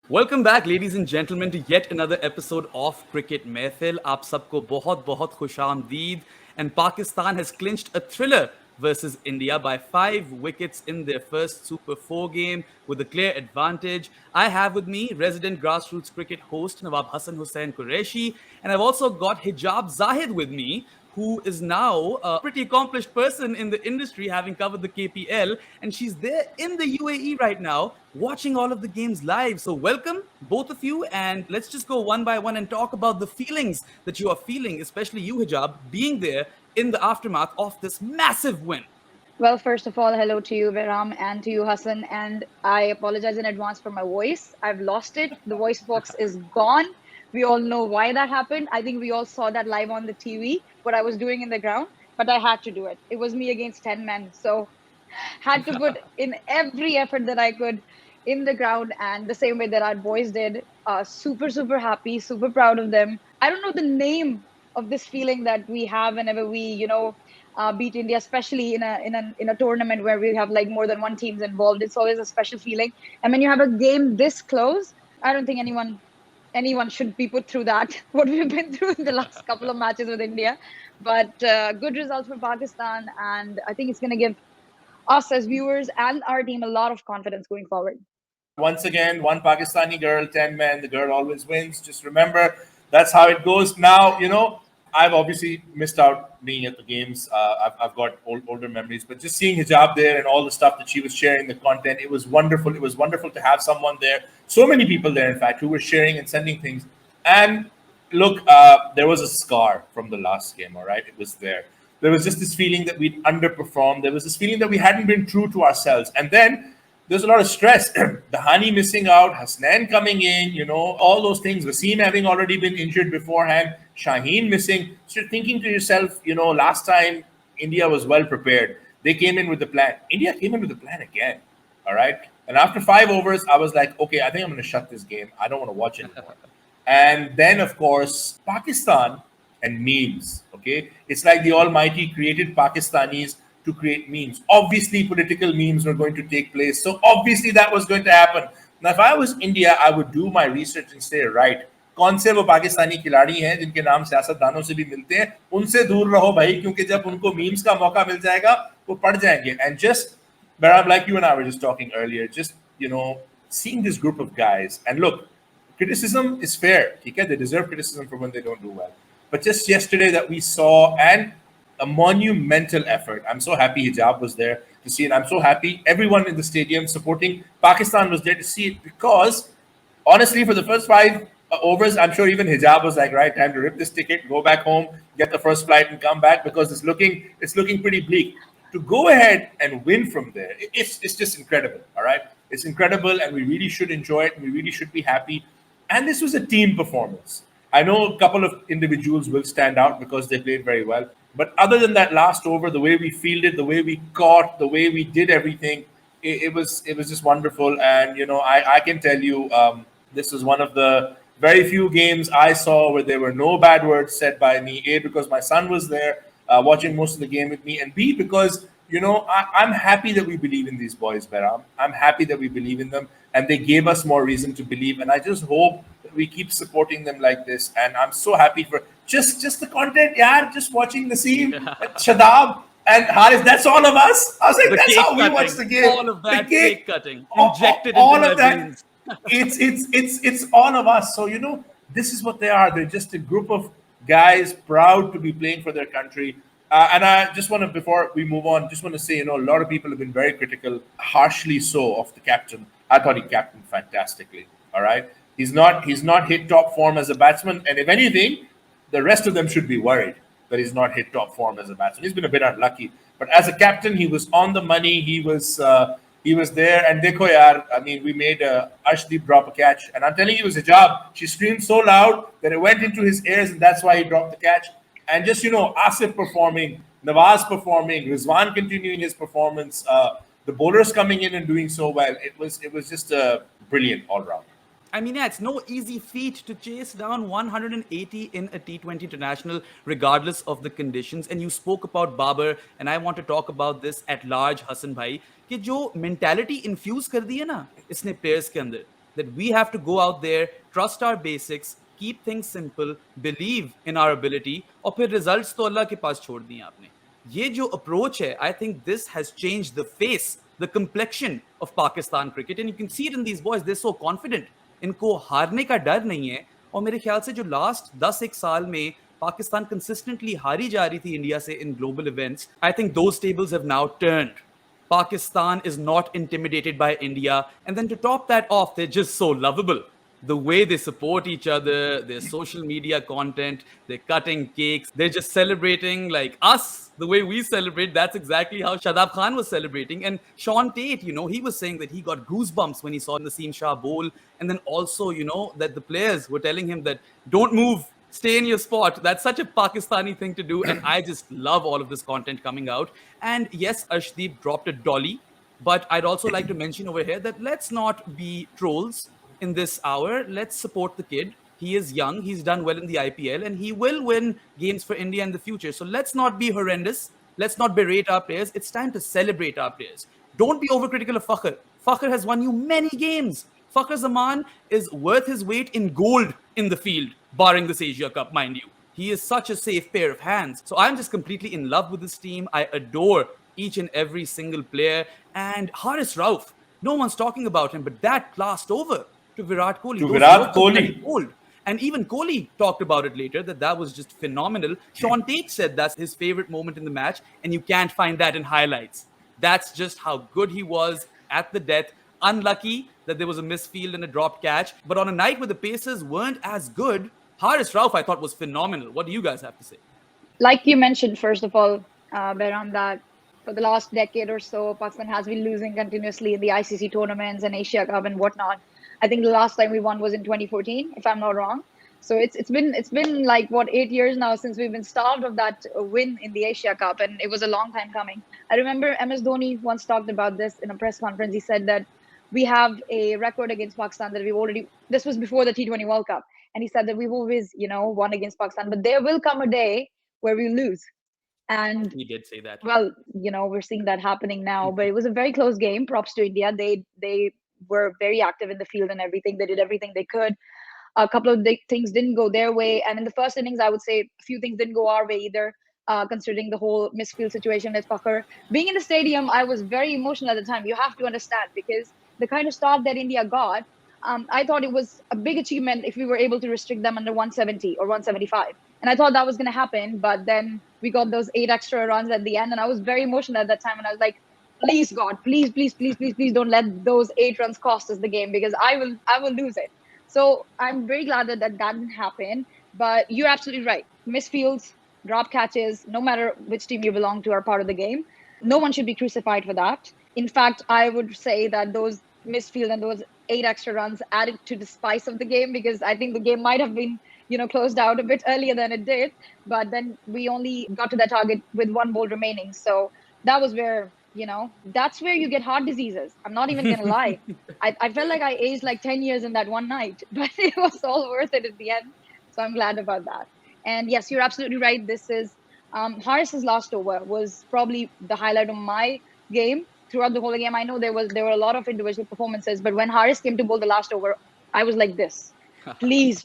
Welcome back, ladies and gentlemen, to yet another episode of Cricket Mehfil. आप सबको बहुत बहुत खुशामदीद. And Pakistan has clinched a thriller versus India by 5 wickets in their first Super 4 game with a clear advantage. I have with me resident grassroots cricket host Nawab Hassan Hussain Qureshi, and I've also got Hijab Zahid with me, who is now a pretty accomplished person in the industry, having covered the KPL, and she's there in the UAE right now, watching all of the games live. So, welcome, both of you, and let's just go one by one and talk about the feelings that you are feeling, especially you, Hijab, being there in the aftermath of this massive win. Well, first of all, hello to you, Behram, and to you, Hassan. And I apologize in advance for my voice. I've lost it. The voice box is gone. We all know why that happened. I think we all saw that live on the TV, what I was doing in the ground, but I had to do it. It was me against 10 men. So had to put in every effort that I could in the ground, and the same way that our boys did. Super, super happy, super proud of them. I don't know the name of this feeling that we have whenever we, beat India, especially in a tournament where we have like more than one teams involved. It's always a special feeling. And when you have a game this close, I don't think anyone should be put through that. What we've been through in the last couple of matches with India, but good results for Pakistan, and I think it's going to give us as viewers and our team a lot of confidence going forward. Once again, one Pakistani girl, 10 men, the girl always wins. Just remember, that's how it goes. Now, I've obviously missed out being at the games. I've got older memories, but just seeing Hijab there and all the stuff that she was sharing, the content, it was wonderful. It was wonderful to have someone there. So many people there, in fact, who were sharing and sending things. And look, there was a scar from the last game, all right? It was there. There was just this feeling that we'd underperformed. There was this feeling that we hadn't been true to ourselves. And then there's a lot of stress. The Hani missing out, Hasnain coming in, all those things. Wasim having already been injured beforehand, Shaheen missing. So you're thinking to yourself, last time India was well prepared. They came in with the plan. India came in with the plan again. All right. And after 5 overs, I was like, okay, I think I'm going to shut this game. I don't want to watch anymore. And then, of course, Pakistan and memes. Okay. It's like the Almighty created Pakistanis to create memes. Obviously, political memes were going to take place. So obviously that was going to happen. Now, if I was India, I would do my research and say, right, कौन से वो पाकिस्तानी खिलाड़ी हैं जिनके नाम सियासतदानों से भी मिलते हैं उनसे दूर रहो भाई क्योंकि जब उनको मीम्स का मौका मिल जाएगा वो पड़ जाएंगे. And just, Barab, like you and I were just talking earlier, just, seeing this group of guys, and look, criticism is fair. Okay? They deserve criticism for when they don't do well. But just yesterday that we saw, and a monumental effort. I'm so happy Hijab was there to see it. I'm so happy everyone in the stadium supporting Pakistan was there to see it, because honestly, for the first 5 overs, I'm sure even Hijab was like, right, time to rip this ticket, go back home, get the first flight and come back, because it's looking pretty bleak. To go ahead and win from there, it's just incredible. All right. It's incredible, and we really should enjoy it, and we really should be happy. And this was a team performance. I know a couple of individuals will stand out because they played very well. But other than that last over, the way we fielded, the way we caught, the way we did everything, it was just wonderful. And, I can tell you, this was one of the very few games I saw where there were no bad words said by me. A, because my son was there watching most of the game with me. And B, because, I'm happy that we believe in these boys, Baram. I'm happy that we believe in them. And they gave us more reason to believe. And I just hope that we keep supporting them like this. And I'm so happy for just the content, yeah, just watching the scene, Shadab and Haris, that's all of us. I was like, that's how we watch the game. All of that cake cutting, injected all into of their that. veins. It's all of us. So this is what they are. They're just a group of guys proud to be playing for their country. And I just want to, before we move on, just want to say, a lot of people have been very critical, harshly so, of the captain. I thought he captained fantastically. All right, he's not hit top form as a batsman, and if anything, the rest of them should be worried that he's not hit top form as a batsman. He's been a bit unlucky, but as a captain, he was on the money. He was there. And dekho yaar, I mean, we made Ashdeep drop a catch, and I'm telling you, it was a job. She screamed so loud that it went into his ears, and that's why he dropped the catch. And just Asif performing, Nawaz performing, Rizwan continuing his performance, the bowlers coming in and doing so well. It was just brilliant all round. I mean, yeah, it's no easy feat to chase down 180 in a T20 international, regardless of the conditions. And you spoke about Babar, and I want to talk about this at large, Hassan bhai, कि जो mentality infuse कर दी है ना इसने players के अंदर, that we have to go out there, trust our basics, keep things simple, believe in our ability, और फिर results तो अल्लाह के पास छोड़ दिए आपने. ये जो approach है, I think this has changed the face, the complexion of Pakistan cricket, and you can see it in these boys. They're so confident. इनको हारने का डर नहीं है. और मेरे ख्याल से जो लास्ट 10-1 साल में पाकिस्तान कंसिस्टेंटली हारी जा रही थी इंडिया से in global events, I think those tables have now turned. Pakistan is not intimidated by India. And then to top that off, they're just so lovable. The way they support each other, their social media content, they're cutting cakes, they're just celebrating like us, the way we celebrate. That's exactly how Shadab Khan was celebrating. And Sean Tate, he was saying that he got goosebumps when he saw Naseem Shah bowl. And then also, that the players were telling him that don't move, stay in your spot. That's such a Pakistani thing to do. And I just love all of this content coming out. And yes, Arshdeep dropped a dolly. But I'd also like to mention over here that let's not be trolls in this hour. Let's support the kid. He is young. He's done well in the IPL. And he will win games for India in the future. So let's not be horrendous. Let's not berate our players. It's time to celebrate our players. Don't be overcritical of Fakhr. Fakhr has won you many games. Fakhr Zaman is worth his weight in gold in the field, barring this Asia Cup, mind you. He is such a safe pair of hands. So I'm just completely in love with this team. I adore each and every single player. And Haris Rauf, no one's talking about him, but that classed over to Virat Kohli. To Virat Kohli. Gold. And even Kohli talked about it later, that was just phenomenal. Sean Tate said that's his favorite moment in the match, and you can't find that in highlights. That's just how good he was at the death. Unlucky that there was a misfield and a dropped catch. But on a night where the Pacers weren't as good, Haris Rauf, I thought, was phenomenal. What do you guys have to say? Like you mentioned, first of all, Behram, that for the last decade or so, Pakistan has been losing continuously in the ICC tournaments and Asia Cup and whatnot. I think the last time we won was in 2014, if I'm not wrong. So it's been like 8 years now since we've been starved of that win in the Asia Cup, and it was a long time coming. I remember MS Dhoni once talked about this in a press conference. He said that we have a record against Pakistan that we've already. This was before the T20 World Cup, and he said that we've always won against Pakistan, but there will come a day where we lose. And he did say that. Well, we're seeing that happening now, but it was a very close game. Props to India. They were very active in the field and everything. They did everything they could. A couple of things didn't go their way. And in the first innings, I would say a few things didn't go our way either, considering the whole misfield situation with Fakhr. Being in the stadium, I was very emotional at the time. You have to understand, because the kind of start that India got, I thought it was a big achievement if we were able to restrict them under 170 or 175. And I thought that was going to happen. But then we got those 8 extra runs at the end. And I was very emotional at that time. And I was like, please, God, please don't let those 8 runs cost us the game, because I will lose it. So I'm very glad that didn't happen. But you're absolutely right. Misfields, drop catches, no matter which team you belong to, are part of the game. No one should be crucified for that. In fact, I would say that those misfield and those 8 extra runs added to the spice of the game, because I think the game might have been, closed out a bit earlier than it did. But then we only got to that target with 1 ball remaining. So that was where, that's where you get heart diseases. I'm not even going to lie. I felt like I aged like 10 years in that one night, but it was all worth it at the end. So I'm glad about that. And yes, you're absolutely right. This is Haris's last over was probably the highlight of my game throughout the whole game. I know there were a lot of individual performances, but when Haris came to bowl the last over, I was like this: please,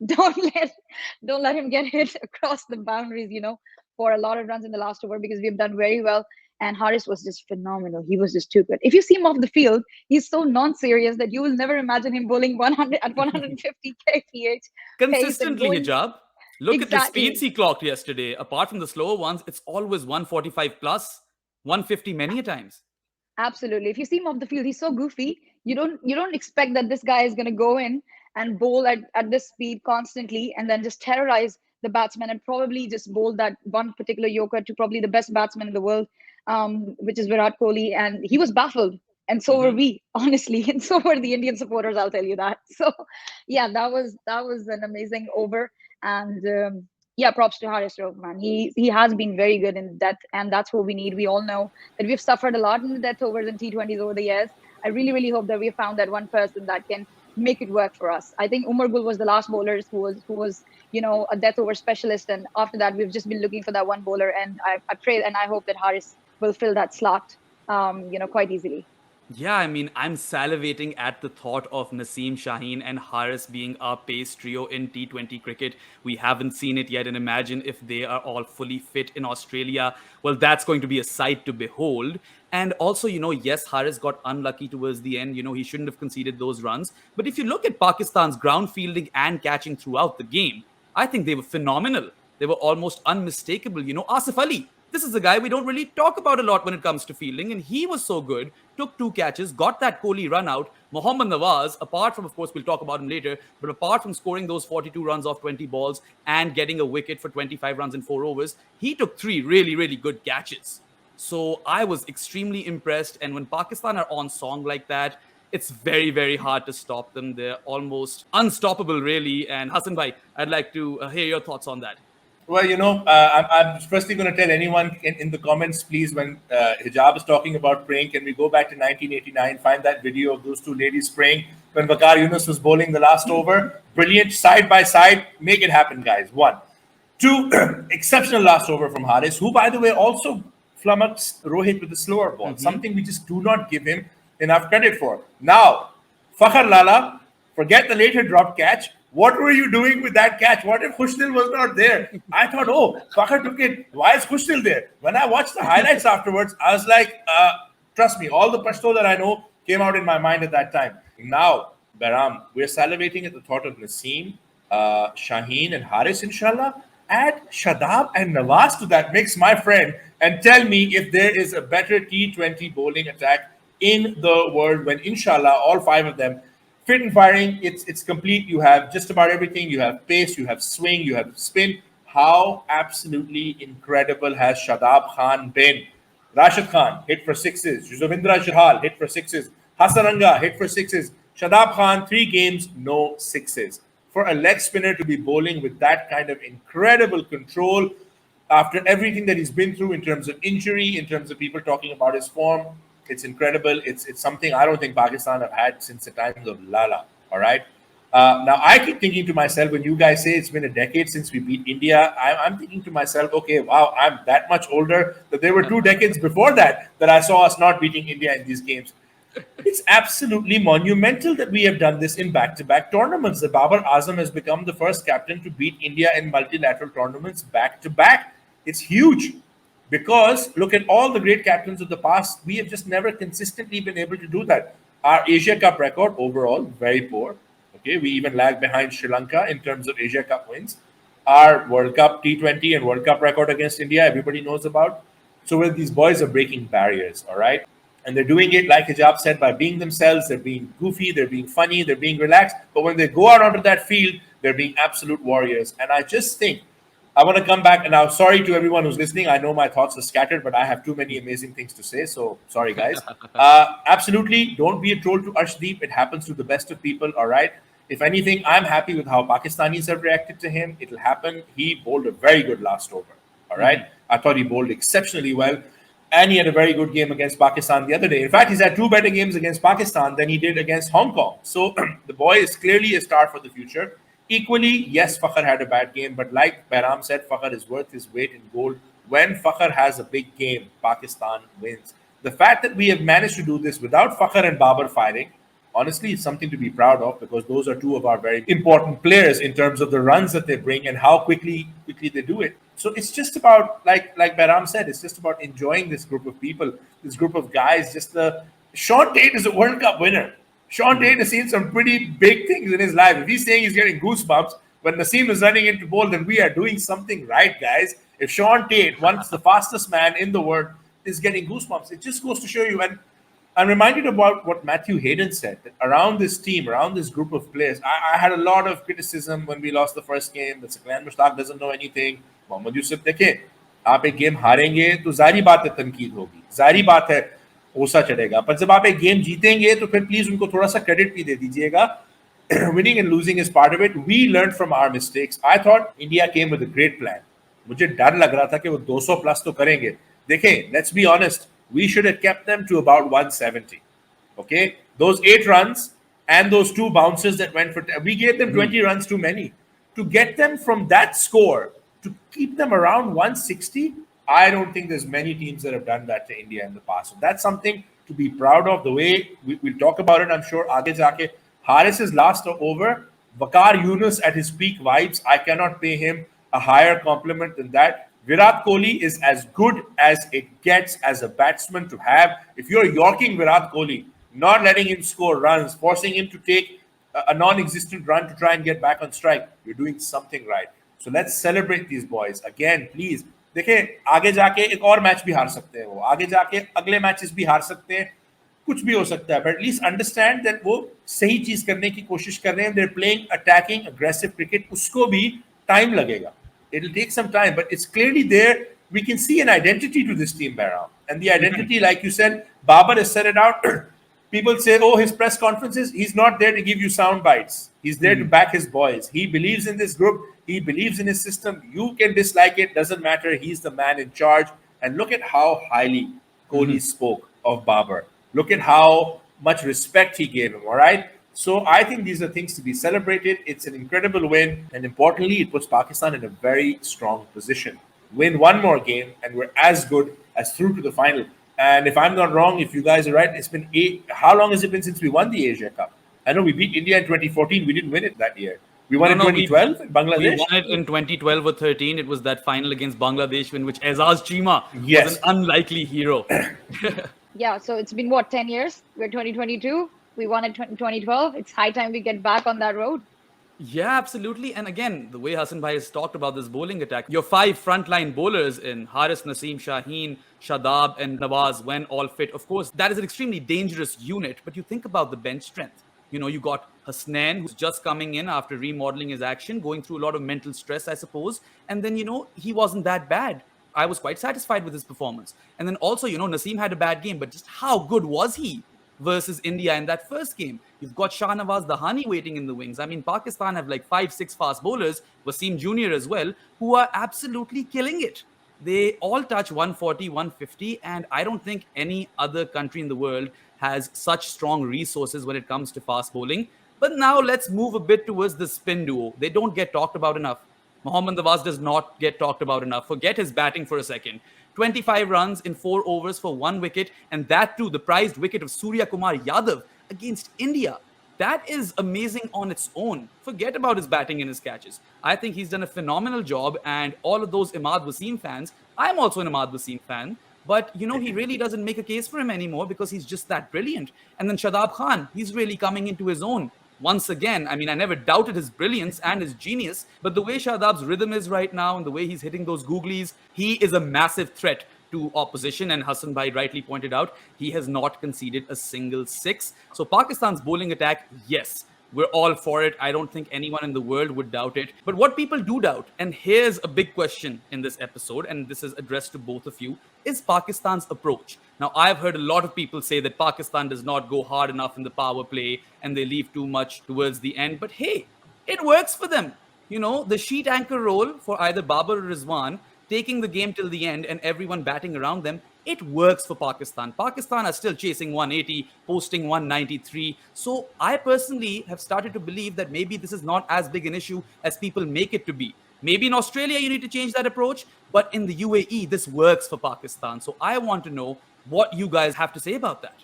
don't let him get hit across the boundaries, for a lot of runs in the last over, because we've done very well. And Haris was just phenomenal. He was just too good. If you see him off the field, he's so non-serious that you will never imagine him bowling 100 at 150 kph. Consistently, Hijab. Look at the Exactly. speeds he clocked yesterday. Apart from the slower ones, it's always 145 plus, 150 many a times. Absolutely. If you see him off the field, he's so goofy. You don't expect that this guy is going to go in and bowl at this speed constantly and then just terrorize the batsman and probably just bowl that one particular yorker to probably the best batsman in the world, which is Virat Kohli. And he was baffled. And so were we, honestly. And so were the Indian supporters, I'll tell you that. So, yeah, that was an amazing over. And yeah, props to Haris Rauf, man. He has been very good in death, and that's what we need. We all know that we've suffered a lot in the death overs and T20s over the years. I really, really hope that we found that one person that can make it work for us. I think Umar Gul was the last bowler who was a death over specialist, and after that we've just been looking for that one bowler. And I pray and I hope that Haris will fill that slot, quite easily. Yeah, I mean, I'm salivating at the thought of Naseem Shaheen and Haris being our pace trio in T20 cricket. We haven't seen it yet, and imagine if they are all fully fit in Australia. Well, that's going to be a sight to behold. And also, yes, Haris got unlucky towards the end. He shouldn't have conceded those runs. But if you look at Pakistan's ground fielding and catching throughout the game, I think they were phenomenal. They were almost unmistakable. Asif Ali, this is a guy we don't really talk about a lot when it comes to fielding, and he was so good. Took two catches, got that Kohli run out. Mohammad Nawaz, apart from, of course, we'll talk about him later, but apart from scoring those 42 runs off 20 balls and getting a wicket for 25 runs in 4 overs, he took three really, really good catches. So I was extremely impressed. And when Pakistan are on song like that, it's very, very hard to stop them. They're almost unstoppable, really. And Hassan Bhai, I'd like to hear your thoughts on that. Well, I'm firstly going to tell anyone in the comments, please, when Hijab is talking about praying, can we go back to 1989, find that video of those two ladies praying when Waqar Yunus was bowling the last over? Brilliant, side by side. Make it happen, guys. One. Two, exceptional last over from Haris, who, by the way, also flummoxed Rohit with the slower ball, something we just do not give him enough credit for. Now, Fakhar Lala, forget the later dropped catch. What were you doing with that catch? What if Khushnil was not there? I thought, oh, Fakhar took it. Why is Khushnil there? When I watched the highlights afterwards, I was like, trust me, all the Pashto that I know came out in my mind at that time. Now, Baram, we're salivating at the thought of Naseem, Shaheen, and Haris, inshallah. Add Shadab and Nawaz to that mix, my friend, and tell me if there is a better T20 bowling attack in the world when, inshallah, all five of them fit and firing. It's complete. You have just about everything. You have pace, you have swing, you have spin. How absolutely incredible has Shadab Khan been? Rashid Khan hit for sixes. Yuzavindra Chahal hit for sixes. Hassananga hit for sixes. Shadab Khan, 3 games, no sixes. For a leg spinner to be bowling with that kind of incredible control after everything that he's been through in terms of injury, in terms of people talking about his form, it's incredible. It's something I don't think Pakistan have had since the times of Lala. All right. Now I keep thinking to myself, when you guys say it's been a decade since we beat India, I'm thinking to myself, okay, wow, I'm that much older that there were 2 decades before that I saw us not beating India in these games. It's absolutely monumental that we have done this in back-to-back tournaments. The Babar Azam has become the first captain to beat India in multilateral tournaments back-to-back. It's huge because look at all the great captains of the past. We have just never consistently been able to do that. Our Asia Cup record overall, very poor. Okay, we even lag behind Sri Lanka in terms of Asia Cup wins. Our World Cup T20 and World Cup record against India, everybody knows about. So well, these boys are breaking barriers, all right? And they're doing it, like Hijab said, by being themselves. They're being goofy, they're being funny, they're being relaxed. But when they go out onto that field, they're being absolute warriors. And I just think I want to come back. And now, sorry to everyone who's listening. I know my thoughts are scattered, but I have too many amazing things to say. So sorry, guys. Absolutely, don't be a troll to Arshdeep. It happens to the best of people, all right? If anything, I'm happy with how Pakistanis have reacted to him. It'll happen. He bowled a very good last over, all right? I thought he bowled exceptionally well. And he had a very good game against Pakistan the other day. In fact, he's had 2 better games against Pakistan than he did against Hong Kong. So the boy is clearly a star for the future. Equally, yes, Fakhar had a bad game, but like Bahram said, Fakhar is worth his weight in gold. When Fakhar has a big game, Pakistan wins. The fact that we have managed to do this without Fakhar and Babar firing, honestly, it's something to be proud of because those are 2 of our very important players in terms of the runs that they bring and how quickly they do it. So it's just about, like Bahram said, it's just about enjoying this group of people, this group of guys. Sean Tate is a World Cup winner. Sean Tate has seen some pretty big things in his life. If he's saying he's getting goosebumps when Naseem is running into bowl, then we are doing something right, guys. If Sean Tate, once the fastest man in the world, is getting goosebumps, it just goes to show you. And I'm reminded about what Matthew Hayden said, that around this team, around this group of players, I had a lot of criticism when we lost the first game, that Saklan Mushtaq doesn't know anything. Mohammad Yusuf देखें, आप एक game हारेंगे तो जारी बात है तनकीद होगी, जारी बात है ओसा चढ़ेगा, पर जब आप एक गेम जीतेंगे तो फिर प्लीज उनको थोड़ा सा क्रेडिट भी दे दीजिएगा. Winning and losing is part of it. We learned from our mistakes. I thought India came with a great plan. मुझे डर लग रहा था कि वो 200 प्लस तो करेंगे. देखें, let's be honest, we should have kept them to about 170. Okay, those 8 runs and those 2 bounces that went for, we gave them 20 runs too many. To get them from that score to keep them around 160, I don't think there's many teams that have done that to India in the past. So that's something to be proud of. The way we'll talk about it, I'm sure. Aage jaake, Haris's last over, Vakar Yunus at his peak vibes. I cannot pay him a higher compliment than that. Virat Kohli is as good as it gets as a batsman to have. If you're yorking Virat Kohli, not letting him score runs, forcing him to take a non-existent run to try and get back on strike, you're doing something right. So let's celebrate these boys again, please. देखिए आगे जाके एक और match भी हार सकते हैं, वो आगे जाके अगले मैचेस भी हार सकते हैं, कुछ भी हो सकता है, but at least understand that वो सही चीज करने की कोशिश कर रहे हैं. They're playing attacking aggressive cricket. उसको भी टाइम लगेगा. It'll take some time, but it's clearly there. We can see an identity to this team, Baram. And the identity, like you said, Babar has set it out. People say, oh, his press conferences, he's not there to give you sound bites. He's there to back his boys. He believes in this group. He believes in his system. You can dislike it. Doesn't matter. He's the man in charge. And look at how highly Kohli spoke of Babar. Look at how much respect he gave him, all right? So I think these are things to be celebrated. It's an incredible win. And importantly, it puts Pakistan in a very strong position. Win one more game, and we're as good as through to the final. And if I'm not wrong, if you guys are right, it's been how long has it been since we won the Asia Cup? I know we beat India in 2014. We didn't win it that year. We won in 2012 in Bangladesh. We won it in 2012 or 13. It was that final against Bangladesh in which Azaz Chima Yes. was an unlikely hero. Yeah, so it's been what, 10 years? We're 2022. We won it 2012. It's high time we get back on that road. Yeah, absolutely. And again, the way Hassan Bhai has talked about this bowling attack, your five frontline bowlers in Haris, Naseem, Shaheen, Shadab, and Nawaz, when all fit, of course, that is an extremely dangerous unit. But you think about the bench strength. You know, you got Hasnain, who's just coming in after remodeling his action, going through a lot of mental stress, I suppose. And then, you know, he wasn't that bad. I was quite satisfied with his performance. And then also, you know, Naseem had a bad game, but just how good was he versus India in that first game? You've got Shahnawaz Dahani waiting in the wings. I mean, Pakistan have like 5-6 fast bowlers, Wasim Jr. as well, who are absolutely killing it. They all touch 140, 150, and I don't think any other country in the world has such strong resources when it comes to fast bowling. But now let's move a bit towards the spin duo. They don't get talked about enough. Mohammad Nawaz does not get talked about enough. Forget his batting for a second. 25 runs in 4 overs for 1 wicket, and that too, the prized wicket of Surya Kumar Yadav against India. That is amazing on its own. Forget about his batting and his catches. I think he's done a phenomenal job, and all of those Imad Wasim fans, I'm also an Imad Wasim fan, but you know, he really doesn't make a case for him anymore because he's just that brilliant. And then Shadab Khan, he's really coming into his own. Once again, I mean, I never doubted his brilliance and his genius, but the way Shadab's rhythm is right now and the way he's hitting those googlies, he is a massive threat to opposition. And Hassan Bhai rightly pointed out, he has not conceded a single 6. So Pakistan's bowling attack, yes, we're all for it. I don't think anyone in the world would doubt it. But what people do doubt, and here's a big question in this episode, and this is addressed to both of you, is Pakistan's approach. Now, I've heard a lot of people say that Pakistan does not go hard enough in the power play and they leave too much towards the end. But hey, it works for them. You know, the sheet anchor role for either Babar or Rizwan, taking the game till the end and everyone batting around them, it works for Pakistan. Pakistan are still chasing 180, posting 193. So I personally have started to believe that maybe this is not as big an issue as people make it to be. Maybe in Australia, you need to change that approach, but in the UAE, this works for Pakistan. So I want to know what you guys have to say about that.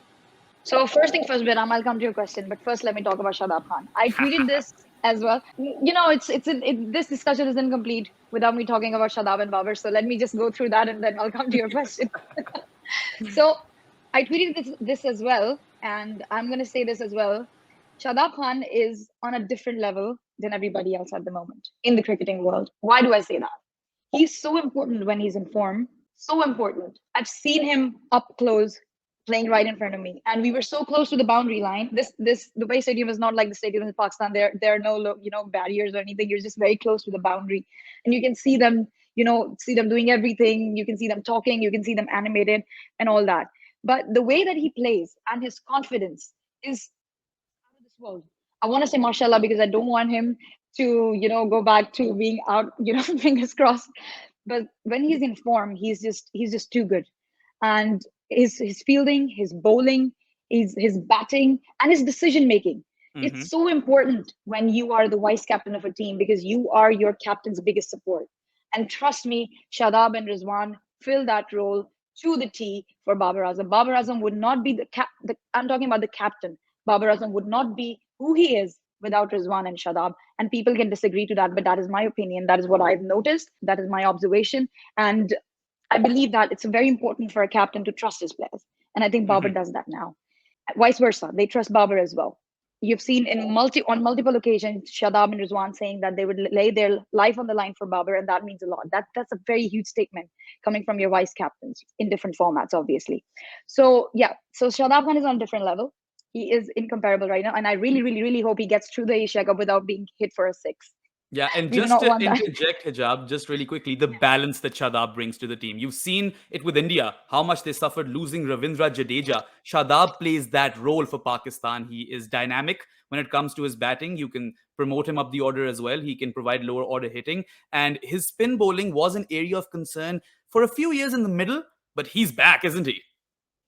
So first thing first, Viram, I'll come to your question. But first, let me talk about Shadab Khan. I tweeted this as well. You know, this discussion is incomplete without me talking about Shadab and Babar. So let me just go through that and then I'll come to your question. So I tweeted this as well. And I'm going to say this as well. Shadab Khan is on a different level than everybody else at the moment in the cricketing world. Why do I say that? He's so important when he's in form. So important. I've seen him up close playing right in front of me, and we were so close to the boundary line. The Dubai Stadium is not like the stadium in Pakistan. There are no barriers or anything. You're just very close to the boundary, and you can see them. See them doing everything. You can see them talking. You can see them animated and all that. But the way that he plays and his confidence is out of this world. I want to say mashallah because I don't want him to go back to being out. Fingers crossed. But when he's in form, he's just too good. And his fielding, his bowling, his batting, and his decision making. Mm-hmm. It's so important when you are the vice captain of a team because you are your captain's biggest support. And trust me, Shadab and Rizwan fill that role to the T for Babar Azam. Babar Azam would not be I'm talking about the captain. Babar Azam would not be who he is without Rizwan and Shadab. And people can disagree to that, but that is my opinion. That is what I've noticed. That is my observation. And I believe that it's very important for a captain to trust his players. And I think Babar Mhm. does that now. Vice versa, they trust Babar as well. You've seen on multiple occasions Shadab and Rizwan saying that they would lay their life on the line for Babar, and that means a lot. That's a very huge statement coming from your vice captains in different formats, obviously. So yeah, so Shadab Khan is on a different level. He is incomparable right now, and I really, really, really hope he gets through the Asia Cup without being hit for a six. Yeah, and We do just not to want that. interject, Hijab, just really quickly, the balance that Shadab brings to the team. You've seen it with India, how much they suffered losing Ravindra Jadeja. Shadab plays that role for Pakistan. He is dynamic when it comes to his batting. You can promote him up the order as well. He can provide lower order hitting. And his spin bowling was an area of concern for a few years in the middle, but he's back, isn't he?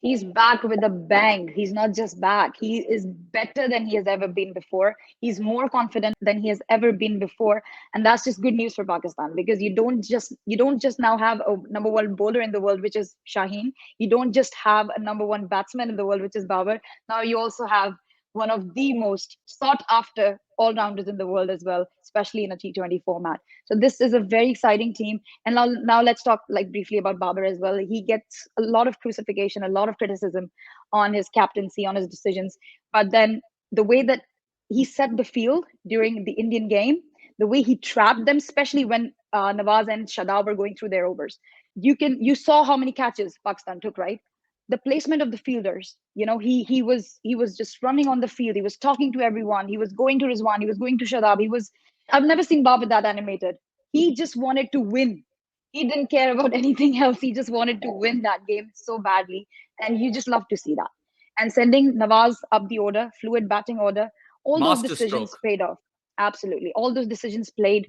He's back with a bang. He's not just back. He is better than he has ever been before. He's more confident than he has ever been before, and that's just good news for Pakistan because you don't just now have a number one bowler in the world, which is Shaheen. You don't just have a number one batsman in the world, which is Babar. Now you also have one of the most sought after all rounders in the world as well, especially in a T20 format. So this is a very exciting team. And now let's talk like briefly about Babar as well. He gets a lot of crucifixion, a lot of criticism on his captaincy, on his decisions. But then the way that he set the field during the Indian game, the way he trapped them, especially when Nawaz and Shadab were going through their overs. You saw how many catches Pakistan took, right? The placement of the fielders. He was just running on the field. He was talking to everyone. He was going to Rizwan. He was going to Shadab. I've never seen Babar that animated. He just wanted to win. He didn't care about anything else. He just wanted to win that game so badly. And you just love to see that. And sending Nawaz up the order, fluid batting order, all those decisions Masterstroke. paid off. Absolutely. All those decisions played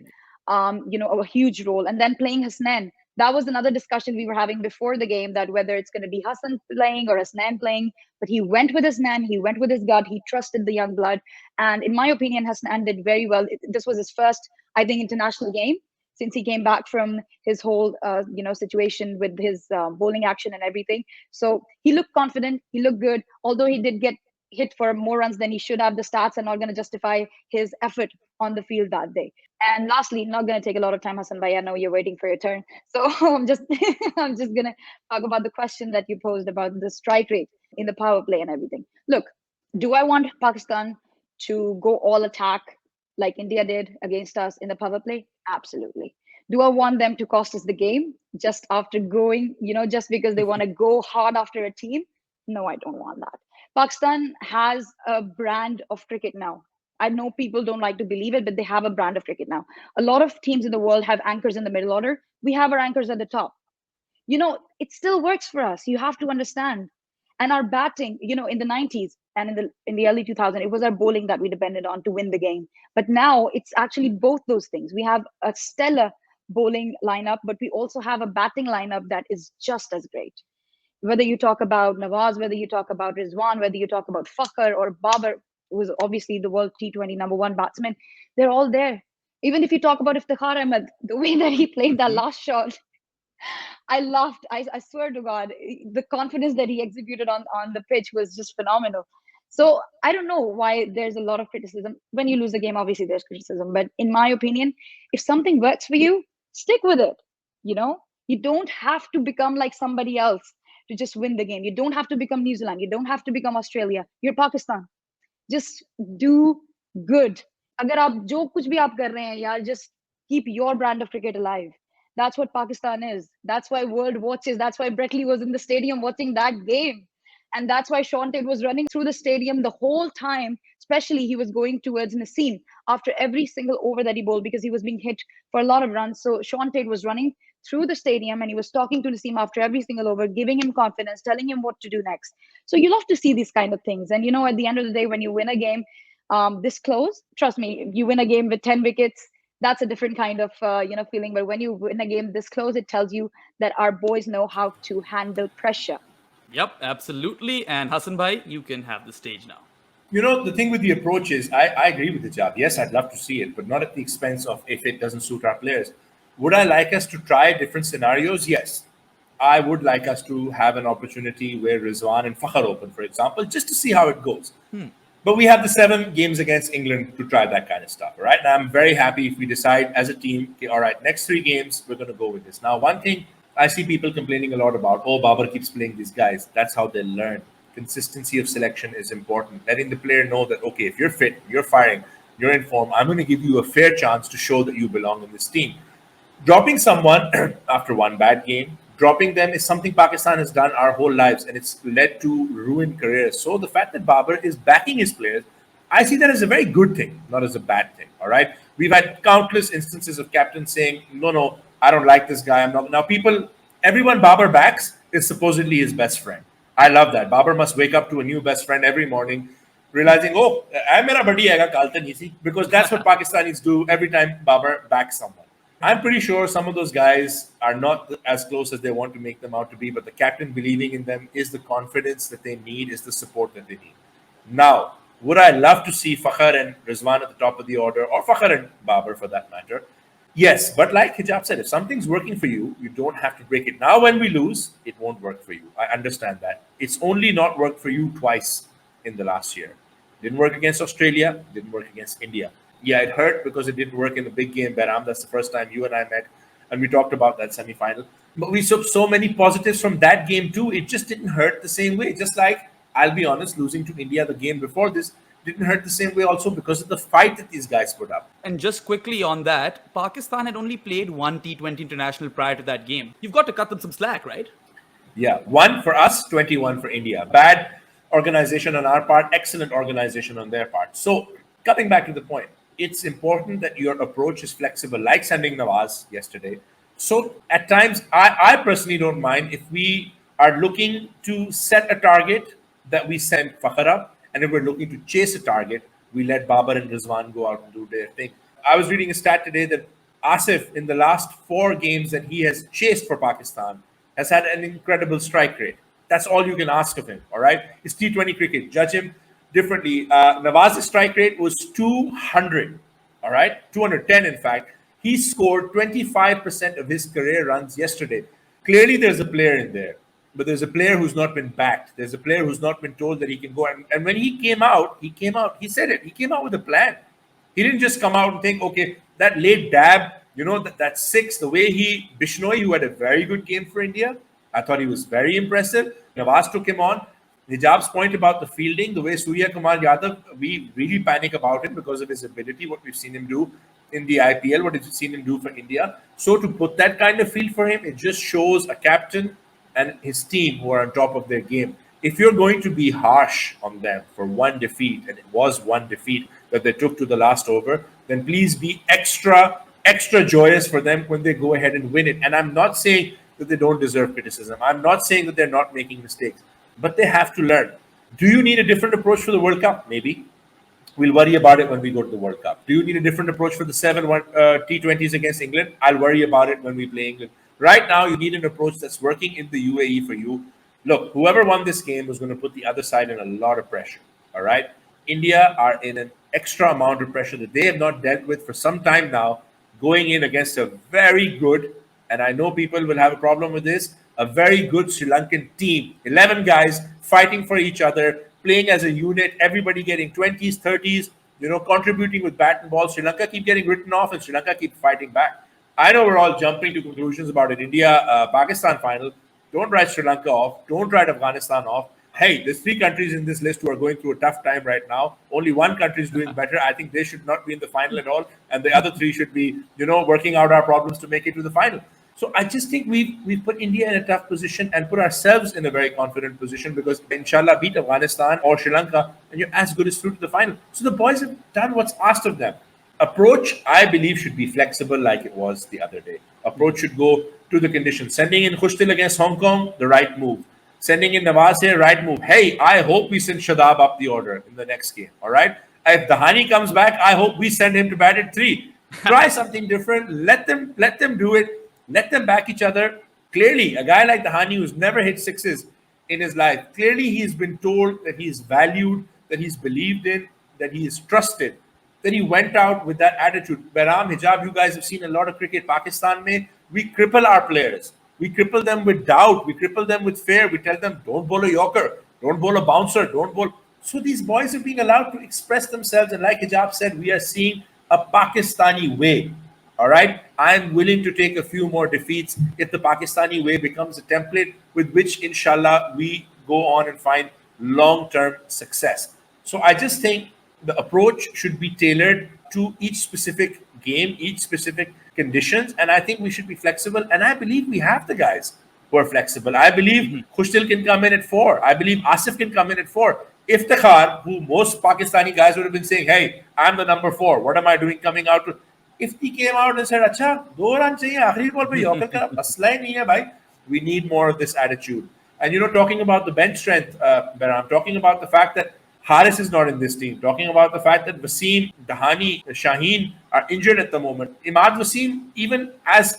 a huge role. And then playing Hasnan. That was another discussion we were having before the game, that whether it's going to be Hassan playing or Hasnan playing. But he went with Hasnan, he went with his gut, he trusted the young blood. And in my opinion, Hasnan did very well. This was his first, I think, international game since he came back from his whole situation with his bowling action and everything. So he looked confident, he looked good, although he did get hit for more runs than he should have. The stats are not going to justify his effort on the field that day. And lastly, not going to take a lot of time, Hassan Bhai. I know you're waiting for your turn, so I'm just going to talk about the question that you posed about the strike rate in the power play and everything. Look, do I want Pakistan to go all attack like India did against us in the power play? Absolutely. Do I want them to cost us the game just after going, just because they want to go hard after a team? No, I don't want that. Pakistan has a brand of cricket now. I know people don't like to believe it, but they have a brand of cricket now. A lot of teams in the world have anchors in the middle order. We have our anchors at the top. It still works for us. You have to understand. And our batting, in the 90s and in the early 2000s, it was our bowling that we depended on to win the game. But now it's actually both those things. We have a stellar bowling lineup, but we also have a batting lineup that is just as great. Whether you talk about Nawaz, whether you talk about Rizwan, whether you talk about Fakhr or Babar, who was obviously the world T20 number one batsman, they're all there. Even if you talk about Iftikhar Ahmed, the way that he played that Mhm. last shot, I laughed. I swear to God, the confidence that he executed on the pitch was just phenomenal. So I don't know why there's a lot of criticism. When you lose a game, obviously there's criticism. But in my opinion, if something works for you, stick with it. You know, you don't have to become like somebody else to just win the game. You don't have to become New Zealand. You don't have to become Australia. You're Pakistan. Just do good. अगर आप जो कुछ भी आप कर रहे हैं यार, just keep your brand of cricket alive. That's what Pakistan is. That's why world watches. That's why Brett Lee was in the stadium watching that game. And that's why Sean Tate was running through the stadium the whole time, especially he was going towards Naseem after every single over that he bowled because he was being hit for a lot of runs. So Sean Tate was running through the stadium and he was talking to Naseem after every single over, giving him confidence, telling him what to do next. So you love to see these kind of things. And at the end of the day, when you win a game this close, trust me, you win a game with 10 wickets, that's a different kind of feeling. But when you win a game this close, it tells you that our boys know how to handle pressure. Yep, absolutely. And Hassan Bhai, you can have the stage now. The thing with the approach is, I agree with the job. Yes, I'd love to see it, but not at the expense of if it doesn't suit our players. Would I like us to try different scenarios? Yes. I would like us to have an opportunity where Rizwan and Fakhar open, for example, just to see how it goes. But we have the 7 games against England to try that kind of stuff, right? And I'm very happy if we decide as a team, okay, all right, next 3 games, we're going to go with this. Now, one thing I see people complaining a lot about, oh, Babar keeps playing these guys. That's how they learn. Consistency of selection is important. Letting the player know that, okay, if you're fit, you're firing, you're in form, I'm going to give you a fair chance to show that you belong in this team. Dropping someone after one bad game, dropping them is something Pakistan has done our whole lives, and it's led to ruined careers. So the fact that Babar is backing his players, I see that as a very good thing, not as a bad thing. All right, we've had countless instances of captains saying, "No, no, I don't like this guy. I'm not." Now, everyone Babar backs is supposedly his best friend. I love that. Babar must wake up to a new best friend every morning, realizing, "Oh, I'm mera buddy aega kaltan isi," because that's what Pakistanis do every time Babar backs someone. I'm pretty sure some of those guys are not as close as they want to make them out to be, but the captain believing in them is the confidence that they need, is the support that they need. Now, would I love to see Fakhar and Rizwan at the top of the order, or Fakhar and Babar for that matter? Yes, but like Hijab said, if something's working for you, you don't have to break it. Now, when we lose, it won't work for you. I understand that. It's only not worked for you twice in the last year. Didn't work against Australia, didn't work against India. Yeah, it hurt because it didn't work in the big game, Baram. That's the first time you and I met, and we talked about that semi-final. But we took so many positives from that game too. It just didn't hurt the same way. Just like, I'll be honest, losing to India the game before this didn't hurt the same way also because of the fight that these guys put up. And just quickly on that, Pakistan had only played one T20 international prior to that game. You've got to cut them some slack, right? Yeah, 1 for us, 21 for India. Bad organization on our part, excellent organization on their part. So, coming back to the point, it's important that your approach is flexible, like sending Nawaz yesterday. So, at times, I personally don't mind if we are looking to set a target that we send Fakhar up, and if we're looking to chase a target, we let Babar and Rizwan go out and do their thing. I was reading a stat today that Asif, in the last 4 games that he has chased for Pakistan, has had an incredible strike rate. That's all you can ask of him, all right? It's T20 cricket. Judge him differently. Nawaz's strike rate was 200, all right? 210, in fact. He scored 25% of his career runs yesterday. Clearly, there's a player in there, but there's a player who's not been backed. There's a player who's not been told that he can go. And when he came out, he said it. He came out with a plan. He didn't just come out and think, okay, that late dab, that 6, the way Bishnoi, who had a very good game for India, I thought he was very impressive. Nawaz took him on. Hijab's point about the fielding, the way Surya Kumar Yadav, we really panic about him because of his ability, what we've seen him do in the IPL, what we've seen him do for India. So to put that kind of field for him, it just shows a captain and his team who are on top of their game. If you're going to be harsh on them for one defeat, and it was one defeat that they took to the last over, then please be extra joyous for them when they go ahead and win it. And I'm not saying that they don't deserve criticism. I'm not saying that they're not making mistakes, but they have to learn. Do you need a different approach for the World Cup? Maybe. We'll worry about it when we go to the World Cup. Do you need a different approach for the 7 T20s against England? I'll worry about it when we play England. Right now, you need an approach that's working in the UAE for you. Look, whoever won this game was going to put the other side in a lot of pressure. All right? India are in an extra amount of pressure that they have not dealt with for some time now, going in against a very good, and I know people will have a problem with this, a very good Sri Lankan team. 11 guys fighting for each other, playing as a unit, everybody getting 20s, 30s, contributing with bat and ball. Sri Lanka keep getting written off and Sri Lanka keep fighting back. I know we're all jumping to conclusions about an India-Pakistan final. Don't write Sri Lanka off. Don't write Afghanistan off. Hey, there's 3 countries in this list who are going through a tough time right now. Only one country is doing better. I think they should not be in the final at all. And the other 3 should be, working out our problems to make it to the final. So I just think we've put India in a tough position and put ourselves in a very confident position because inshallah beat Afghanistan or Sri Lanka and you're as good as through to the final. So the boys have done what's asked of them. Approach, I believe, should be flexible like it was the other day. Approach should go to the conditions. Sending in Khushtil against Hong Kong, the right move. Sending in Nawaz here, right move. Hey, I hope we send Shadab up the order in the next game. All right. If Dahani comes back, I hope we send him to bat at 3. Try something different. Let them do it. Let them back each other. Clearly, a guy like Dahani who's never hit 6s in his life, clearly he's been told that he's valued, that he's believed in, that he is trusted, that he went out with that attitude. Baram, Hijab, you guys have seen a lot of cricket. Pakistan, we cripple our players. We cripple them with doubt. We cripple them with fear. We tell them, don't bowl a Yorker, don't bowl a bouncer, don't bowl. So these boys are being allowed to express themselves. And like Hijab said, we are seeing a Pakistani way. All right. I'm willing to take a few more defeats if the Pakistani way becomes a template with which, inshallah, we go on and find long term success. So I just think the approach should be tailored to each specific game, each specific conditions. And I think we should be flexible. And I believe we have the guys who are flexible. I believe Khushtil can come in at 4. I believe Asif can come in at 4. Iftikhar, who most Pakistani guys would have been saying, hey, I'm the number 4. What am I doing coming out to? If he came out and said, Acha, 2 runs chahiye, aakhri ball pe Yorker ka masla hi nahi hai, bhai. We need more of this attitude. And talking about the bench strength, I'm talking about the fact that Haris is not in this team. Talking about the fact that Wasim, Dahani, Shaheen are injured at the moment. Imad Wasim, even as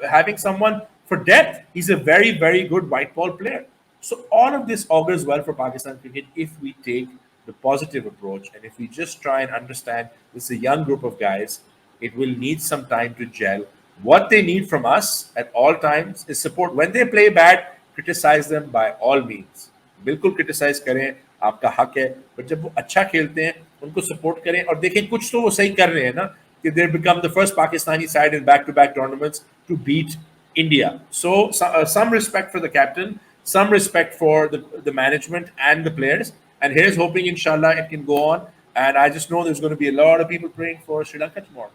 having someone for depth, he's a very, very good white ball player. So all of this augurs well for Pakistan cricket if we take the positive approach and if we just try and understand this is a young group of guys. It will need some time to gel. What they need from us at all times is support. When they play bad, criticize them by all means. बिल्कुल criticize करें, आपका हक है. But जब वो अच्छा खेलते हैं, उनको support करें और देखें कुछ तो वो सही कर रहे हैं ना कि they become the first Pakistani side in back-to-back tournaments to beat India. So some respect for the captain, some respect for the management and the players. And here's hoping, inshallah, it can go on. And I just know there's going to be a lot of people praying for Sri Lanka tomorrow.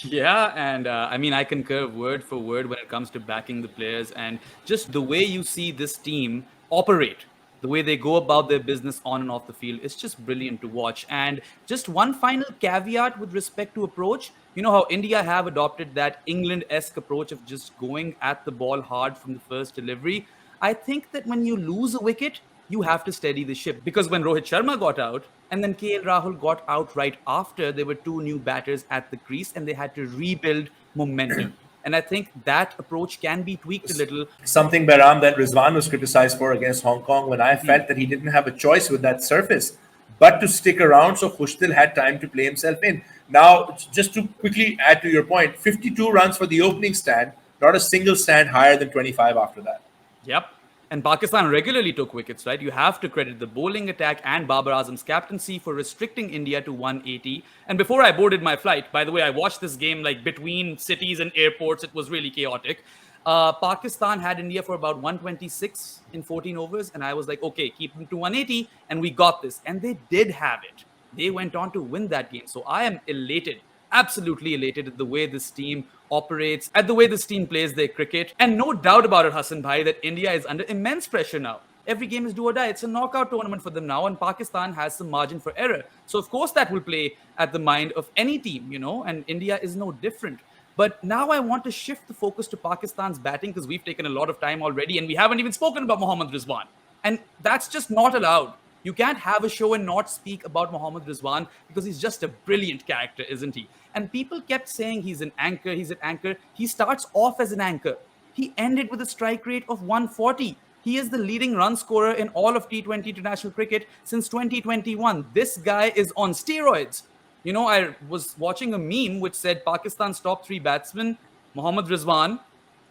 Yeah, and I mean, I concur word for word when it comes to backing the players and just the way you see this team operate, the way they go about their business on and off the field. It's just brilliant to watch. And just one final caveat with respect to approach. You know how India have adopted that England-esque approach of just going at the ball hard from the first delivery. I think that when you lose a wicket, you have to steady the ship. Because when Rohit Sharma got out and then KL Rahul got out right after, there were 2 new batters at the crease and they had to rebuild momentum. And I think that approach can be tweaked a little. Something, Baram, that Rizwan was criticized for against Hong Kong when I felt that he didn't have a choice with that surface but to stick around so Khushtil had time to play himself in. Now, just to quickly add to your point, 52 runs for the opening stand, not a single stand higher than 25 after that. Yep. And Pakistan regularly took wickets, right? You have to credit the bowling attack and Babar Azam's captaincy for restricting India to 180. And before I boarded my flight, by the way, I watched this game like between cities and airports. It was really chaotic. Pakistan had India for about 126 in 14 overs. And I was like, okay, keep them to 180. And we got this. And they did have it. They went on to win that game. So I am elated, absolutely elated at the way this team operates, at the way this team plays their cricket. And no doubt about it, Hassan Bhai, that India is under immense pressure now. Every game is do or die. It's a knockout tournament for them now, and Pakistan has some margin for error. So, of course, that will play at the mind of any team, and India is no different. But now I want to shift the focus to Pakistan's batting because we've taken a lot of time already, and we haven't even spoken about Mohammad Rizwan. And that's just not allowed. You can't have a show and not speak about Mohammad Rizwan because he's just a brilliant character, isn't he? And people kept saying he's an anchor, he's an anchor. He starts off as an anchor. He ended with a strike rate of 140. He is the leading run scorer in all of T20 international cricket since 2021. This guy is on steroids. I was watching a meme which said Pakistan's top 3 batsmen, Mohammad Rizwan,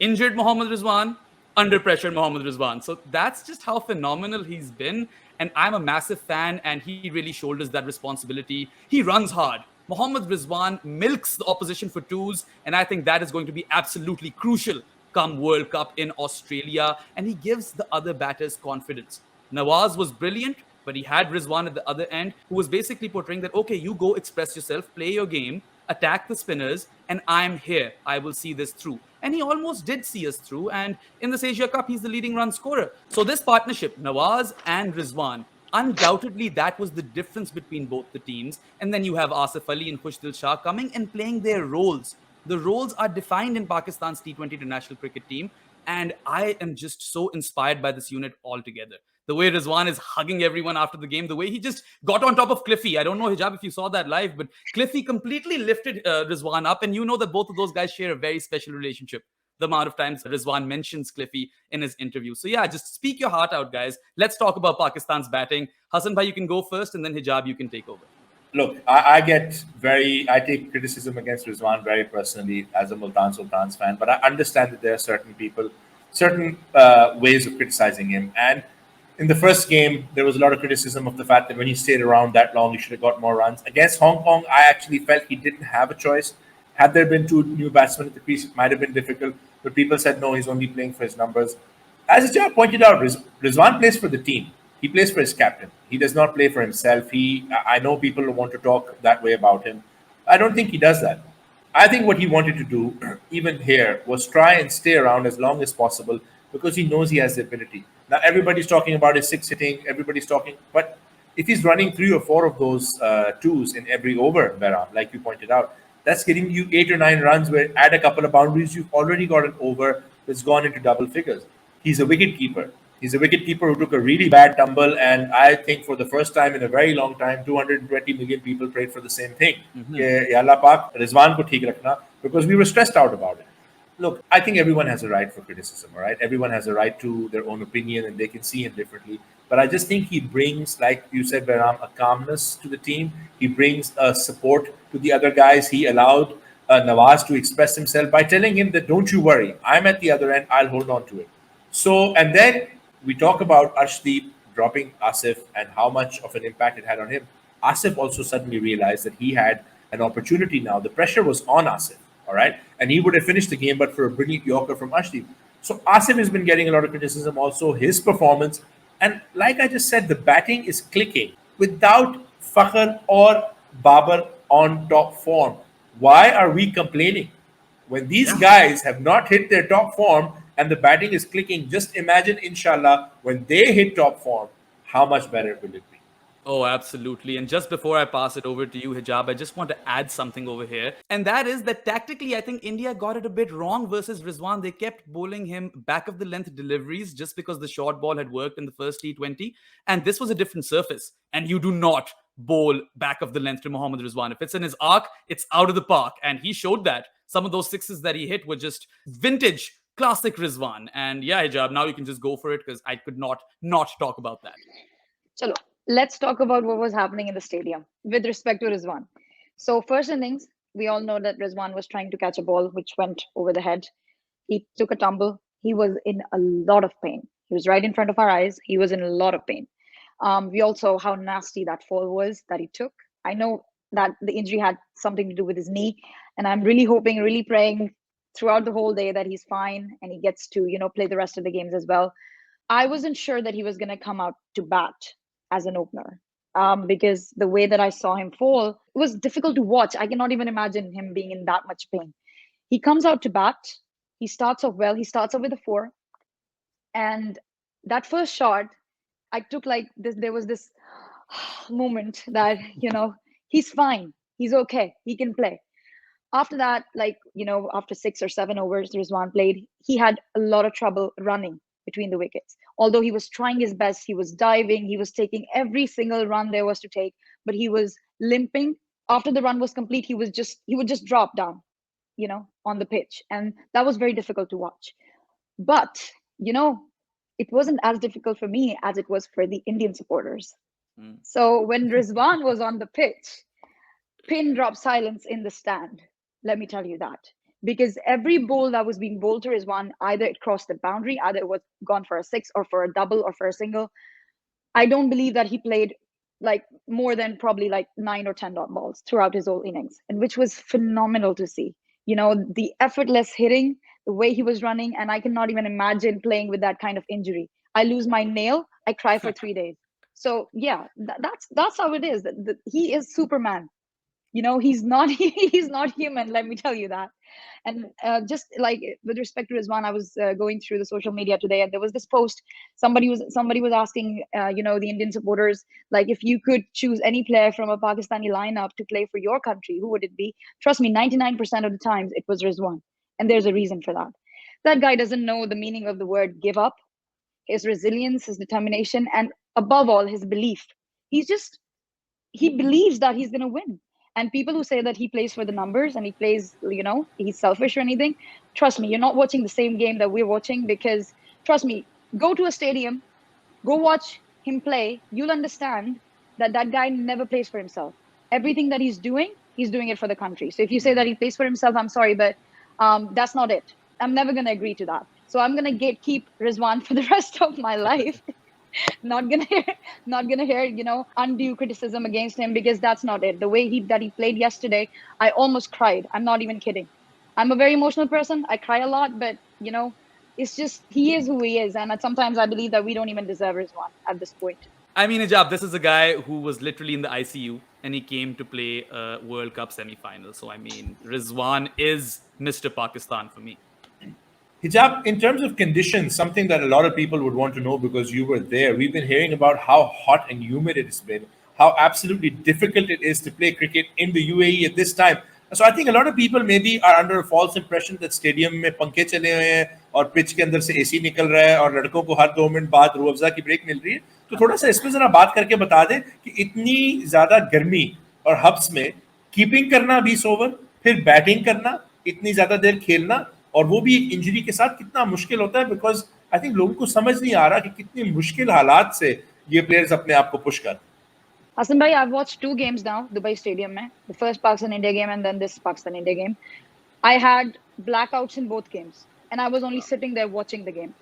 injured Mohammad Rizwan, under pressure Mohammad Rizwan. So that's just how phenomenal he's been. And I'm a massive fan, and he really shoulders that responsibility. He runs hard. Mohammad Rizwan milks the opposition for 2s, and I think that is going to be absolutely crucial come World Cup in Australia, and he gives the other batters confidence. Nawaz was brilliant, but he had Rizwan at the other end, who was basically portraying that, okay, you go express yourself, play your game, attack the spinners, and I'm here. I will see this through. And he almost did see us through. And in this Asia Cup, he's the leading run scorer. So this partnership, Nawaz and Rizwan, undoubtedly that was the difference between both the teams. And then you have Asif Ali and Khushtil Shah coming and playing their roles. The roles are defined in Pakistan's T20 international cricket team. And I am just so inspired by this unit altogether. The way Rizwan is hugging everyone after the game, the way he just got on top of Cliffy. I don't know, Hijab, if you saw that live, but Cliffy completely lifted Rizwan up. And you know that both of those guys share a very special relationship. The amount of times Rizwan mentions Cliffy in his interview. So yeah, just speak your heart out, guys. Let's talk about Pakistan's batting. Hassan Bhai, you can go first, and then Hijab, you can take over. Look, I take criticism against Rizwan very personally as a Multan Sultans fan, but I understand that there are certain people certain ways of criticizing him. And in the first game, there was a lot of criticism of the fact that when he stayed around that long, he should have got more runs. Against Hong Kong, I actually felt he didn't have a choice. Had there been two new batsmen at the crease, it might have been difficult. But people said no, he's only playing for his numbers. As Ija pointed out, Rizwan plays for the team. He plays for his captain. He does not play for himself. I know people want to talk that way about him. I don't think he does that. I think what he wanted to do, even here, was try and stay around as long as possible because he knows he has the ability. Now, everybody's talking about his six hitting, everybody's talking, but if he's running three or four of those twos in every over, Behram, like you pointed out, that's getting you 8 or 9 runs where add a couple of boundaries, you've already got an over that's gone into double figures. He's a wicket keeper. He's a wicket keeper who took a really bad tumble, and I think for the first time in a very long time, 220 million people prayed for the same thing. Ya Allah Pak, Rizwan ko theek rakhna, because we were stressed out about it. Look, I think everyone has a right for criticism, all right? Everyone has a right to their own opinion and they can see him differently. But I just think he brings, like you said, Behram, a calmness to the team. He brings a support to the other guys. He allowed Nawaz to express himself by telling him that, don't you worry, I'm at the other end, I'll hold on to it. So, and then we talk about Arshdeep dropping Asif and how much of an impact it had on him. Asif also suddenly realized that he had an opportunity now. The pressure was on Asif, all right? And he would have finished the game but for a brilliant Yorker from Arshdeep. So Asif has been getting a lot of criticism also, his performance. And like I just said, the batting is clicking without Fakhr or Babar on top form. Why are we complaining? When these guys have not hit their top form and the batting is clicking, just imagine, inshallah, when they hit top form, how much better will it be? Oh, absolutely. And just before I pass it over to you, Hijab, I just want to add something over here. And that is that tactically, I think India got it a bit wrong versus Rizwan. They kept bowling him back of the length deliveries just because the short ball had worked in the first T20. And this was a different surface. And you do not bowl back of the length to Mohammad Rizwan. If it's in his arc, it's out of the park. And he showed that. Some of those sixes that he hit were just vintage, classic Rizwan. And yeah, Hijab, now you can just go for it because I could not talk about that. Chalo, let's talk about what was happening in the stadium with respect to Rizwan. So, first innings, we all know that Rizwan was trying to catch a ball which went over the head. He took a tumble. He was in a lot of pain. He was right in front of our eyes. He was in a lot of pain. We all saw how nasty that fall was that he took. I know that the injury had something to do with his knee, and I'm really hoping, really praying throughout the whole day that he's fine and he gets to, play the rest of the games as well. I wasn't sure that he was going to come out to bat as an opener because the way that I saw him fall it was difficult to watch. I cannot even imagine him being in that much pain. He comes out to bat. He starts off well. He starts off with a four. And that first shot, I took like this, there was this moment that, he's fine. He's okay. He can play. After that, after 6 or 7 overs Rizwan played, he had a lot of trouble running between the wickets. Although he was trying his best, he was diving, he was taking every single run there was to take, but he was limping. After the run was complete, he would just drop down, on the pitch. And that was very difficult to watch. But, it wasn't as difficult for me as it was for the Indian supporters. So when Rizwan was on the pitch, pin drop silence in the stand. Let me tell you that. Because every ball that was being bowled to Rizwan, either it crossed the boundary, either it was gone for a six or for a double or for a single. I don't believe that he played like more than probably like 9 or 10 dot balls throughout his whole innings, and which was phenomenal to see. The effortless hitting, the way he was running, and I cannot even imagine playing with that kind of injury. I lose my nail, I cry for 3 days. So yeah, that's how it is. He is Superman. He's not he's not human, let me tell you that. And just like with respect to Rizwan, I was going through the social media today, and there was this post. Somebody was asking the Indian supporters, like, if you could choose any player from a Pakistani lineup to play for your country, who would it be? Trust me, 99% of the times it was Rizwan, and there's a reason for that. That guy doesn't know the meaning of the word give up. His resilience, his determination, and above all, his belief. He believes that he's going to win. And people who say that he plays for the numbers and he plays, he's selfish or anything, trust me, you're not watching the same game that we're watching. Because trust me, go to a stadium, go watch him play. You'll understand that that guy never plays for himself. Everything that he's doing it for the country. So if you say that he plays for himself, I'm sorry, but that's not it. I'm never going to agree to that. So I'm gonna gatekeep Rizwan for the rest of my life. not gonna hear, not gonna hear, undue criticism against him, because that's not it. The way he played yesterday, I almost cried. I'm not even kidding. I'm a very emotional person. I cry a lot, but it's just he is who he is, and sometimes I believe that we don't even deserve Rizwan at this point. I mean, Ajab, this is a guy who was literally in the ICU and he came to play a World Cup semi-final. So I mean, Rizwan is Mr. Pakistan for me. Hijab, in terms of conditions, something that a lot of people would want to know because you were there. We've been hearing about how hot and humid it's been, how absolutely difficult it is to play cricket in the UAE at this time. So I think a lot of people maybe are under a false impression that stadium में पंखे चले हुए हैं और pitch के अंदर से AC निकल रहा है और लड़कों को हर 2 मिनट बाद रूह अफ़ज़ा की ब्रेक मिल रही है. तो थोड़ा सा इसमें जरा बात करके बता दें कि इतनी ज्यादा गर्मी और हब्स में कीपिंग करना 20 ओवर, फिर बैटिंग करना, इतनी ज्यादा देर खेलना, और वो भी एक इंजरी के साथ कितना मुश्किल होता है. बिकॉज आई थिंक लोगों को समझ नहीं आ रहा कि कितनी मुश्किल हालात से ये प्लेयर्स अपने आप को पुश कर. Hassan bhai, I've watched 2 games now, Dubai Stadium mein. The first Pakistan India game and then this Pakistan India game. I had blackouts in both games, and I was only sitting there watching the game.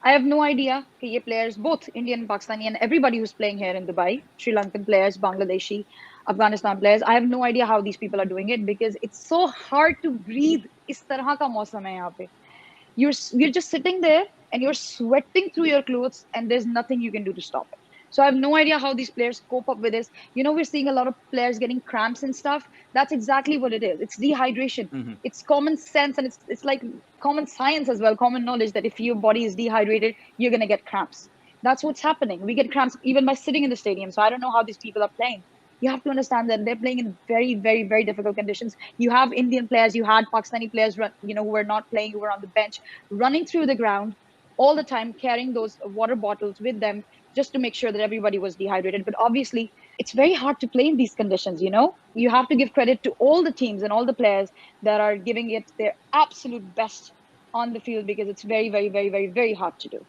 I have no idea that ye players, both Indian and Pakistani, and everybody who's playing here in Dubai, Sri Lankan players, Bangladeshi, Afghanistan players, I have no idea how these people are doing it, because it's so hard to breathe. Is tarah ka mausam hai yahan pe. You're just sitting there and you're sweating through your clothes, and there's nothing you can do to stop it. So I have no idea how these players cope up with this. We're seeing a lot of players getting cramps and stuff. That's exactly what it is. It's dehydration. Mm-hmm. It's common sense, and it's like common science as well, common knowledge, that if your body is dehydrated, you're going to get cramps. That's what's happening. We get cramps even by sitting in the stadium. So I don't know how these people are playing. You have to understand that they're playing in very, very, very difficult conditions. You have Indian players, you had Pakistani players, who were not playing, who were on the bench, running through the ground all the time, carrying those water bottles with them, just to make sure that everybody was dehydrated. But obviously, it's very hard to play in these conditions. You have to give credit to all the teams and all the players that are giving it their absolute best on the field, because it's very, very, very, very, very hard to do.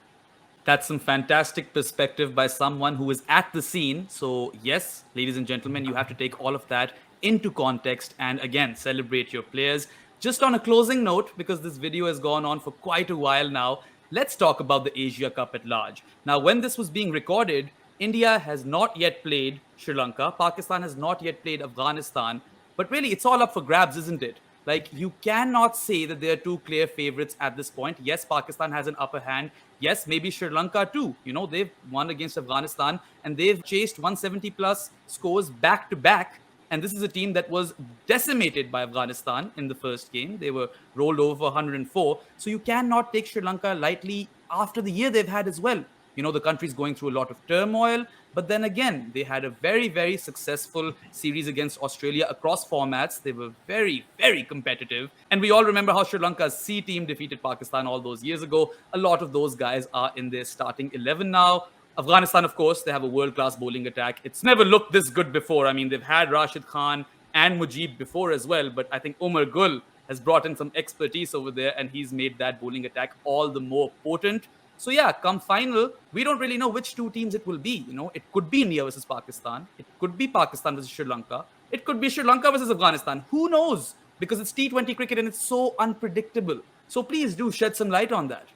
That's some fantastic perspective by someone who is at the scene. So, yes, ladies and gentlemen, you have to take all of that into context and again celebrate your players. Just on a closing note, because this video has gone on for quite a while now, let's talk about the Asia Cup at large. Now, when this was being recorded, India has not yet played Sri Lanka, Pakistan has not yet played Afghanistan, but really it's all up for grabs, isn't it? Like, you cannot say that there are two clear favorites at this point. Yes, Pakistan has an upper hand. Yes, maybe Sri Lanka too. They've won against Afghanistan and they've chased 170 plus scores back to back. And this is a team that was decimated by Afghanistan in the first game. They were rolled over 104. So you cannot take Sri Lanka lightly after the year they've had as well. The country's going through a lot of turmoil. But then again, they had a very, very successful series against Australia across formats. They were very, very competitive. And we all remember how Sri Lanka's C team defeated Pakistan all those years ago. A lot of those guys are in their starting 11 now. Afghanistan, of course, they have a world-class bowling attack. It's never looked this good before. I mean, they've had Rashid Khan and Mujib before as well, but I think Umar Gul has brought in some expertise over there, and he's made that bowling attack all the more potent. So yeah, come final, we don't really know which two teams it will be. It could be India versus Pakistan. It could be Pakistan versus Sri Lanka. It could be Sri Lanka versus Afghanistan. Who knows? Because it's T20 cricket and it's so unpredictable. So please do shed some light on that.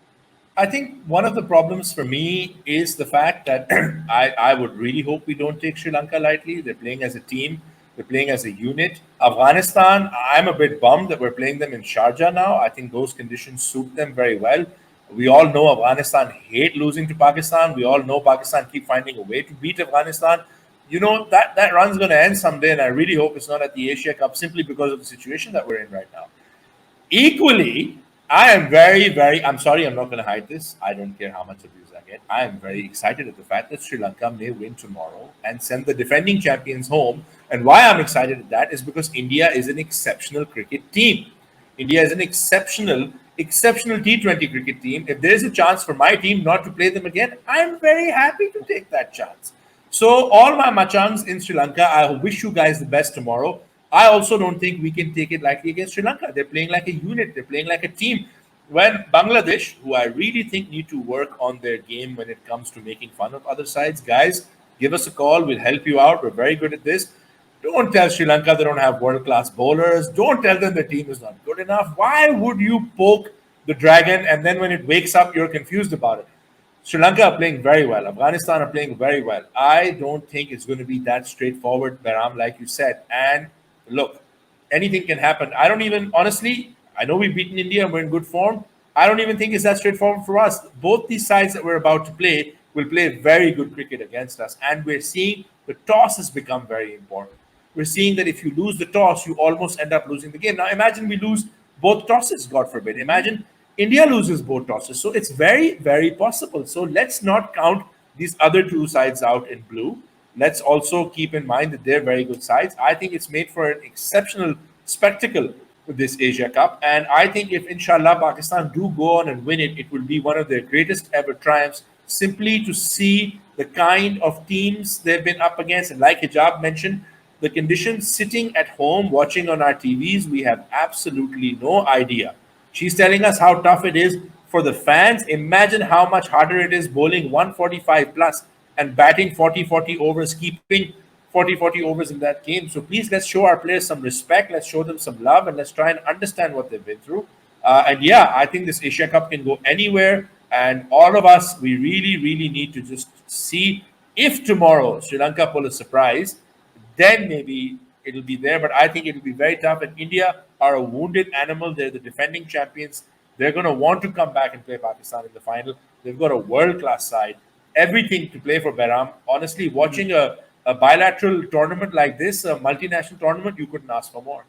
I think one of the problems for me is the fact that I would really hope we don't take Sri Lanka lightly. They're playing as a team. They're playing as a unit. Afghanistan, I'm a bit bummed that we're playing them in Sharjah now. I think those conditions suit them very well. We all know Afghanistan hate losing to Pakistan. We all know Pakistan keep finding a way to beat Afghanistan. That run's going to end someday, and I really hope it's not at the Asia Cup simply because of the situation that we're in right now. Equally, I am very, very, I'm sorry, I'm not going to hide this. I don't care how much abuse I get. I am very excited at the fact that Sri Lanka may win tomorrow and send the defending champions home. And why I'm excited at that is because India is an exceptional cricket team. India is an exceptional T20 cricket team. If there is a chance for my team not to play them again, I'm very happy to take that chance. So all my machangs in Sri Lanka, I wish you guys the best tomorrow. I also don't think we can take it lightly against Sri Lanka. They're playing like a unit. They're playing like a team. When Bangladesh, who I really think need to work on their game when it comes to making fun of other sides, guys, give us a call. We'll help you out. We're very good at this. Don't tell Sri Lanka they don't have world-class bowlers. Don't tell them the team is not good enough. Why would you poke the dragon, and then when it wakes up, you're confused about it. Sri Lanka are playing very well. Afghanistan are playing very well. I don't think it's going to be that straightforward, Baram, like you said. And look, anything can happen. I don't even, honestly, I know we've beaten India and we're in good form. I don't even think it's that straightforward for us. Both these sides that we're about to play will play very good cricket against us. And we're seeing the toss has become very important. We're seeing that if you lose the toss, you almost end up losing the game. Now, imagine we lose both tosses, God forbid. Imagine India loses both tosses. So it's very, very possible. So let's not count these other two sides out in blue. Let's also keep in mind that they're very good sides. I think it's made for an exceptional spectacle with this Asia Cup. And I think if, inshallah, Pakistan do go on and win it, it will be one of their greatest ever triumphs simply to see the kind of teams they've been up against. And like Hijab mentioned, the conditions sitting at home watching on our TVs, we have absolutely no idea. She's telling us how tough it is for the fans. Imagine how much harder it is bowling 145 plus and batting 40 overs, keeping 40 overs in that game. So please, let's show our players some respect. Let's show them some love and let's try and understand what they've been through. And yeah, I think this Asia Cup can go anywhere. And all of us, we really, really need to just see if tomorrow Sri Lanka pull a surprise, then maybe it'll be there. But I think it'll be very tough. And India are a wounded animal. They're the defending champions. They're going to want to come back and play Pakistan in the final. They've got a world-class side. Everything to play for Behram. Honestly, watching a bilateral tournament like this, a multinational tournament, you couldn't ask for more.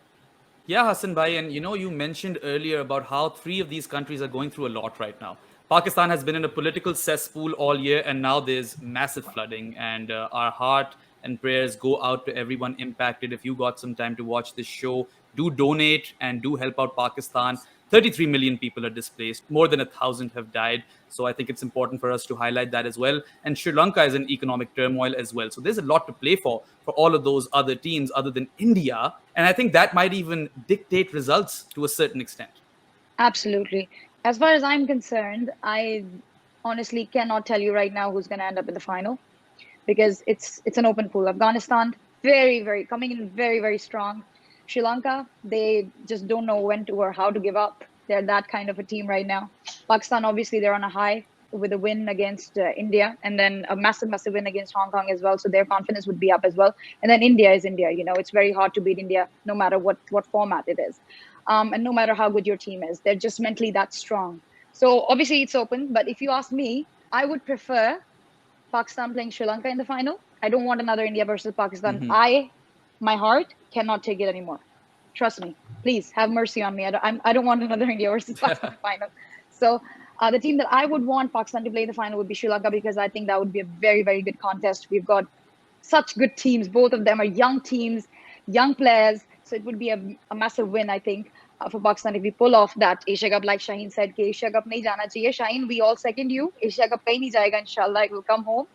Yeah, Hassan Bhai, and you mentioned earlier about how three of these countries are going through a lot right now. Pakistan has been in a political cesspool all year, and now there's massive flooding. And our heart and prayers go out to everyone impacted. If you got some time to watch this show, do donate and do help out Pakistan. 33 million people are displaced. More than 1,000 have died. So I think it's important for us to highlight that as well. And Sri Lanka is in economic turmoil as well. So there's a lot to play for all of those other teams other than India. And I think that might even dictate results to a certain extent. Absolutely. As far as I'm concerned, I honestly cannot tell you right now who's going to end up in the final because it's an open pool. Afghanistan, very coming in very strong. Sri Lanka, they just don't know when to or how to give up. They're that kind of a team right now. Pakistan, obviously, they're on a high with a win against India and then a massive win against Hong Kong as well. So their confidence would be up as well. And then India is India. It's very hard to beat India no matter what format it is. And no matter how good your team is, they're just mentally that strong. So obviously it's open. But if you ask me, I would prefer Pakistan playing Sri Lanka in the final. I don't want another India versus Pakistan. My heart cannot take it anymore. Trust me. Please have mercy on me. I don't want another India versus Pakistan final. So the team that I would want Pakistan to play in the final would be Sri Lanka because I think that would be a very good contest. We've got such good teams. Both of them are young teams, young players. So it would be a massive win, I think, for Pakistan if we pull off that Asia Cup. Like Shaheen said, कि Asia Cup nahi jana chahiye. Shaheen, we all second you. Asia Cup kahin nahi jayega, inshallah. It will come home.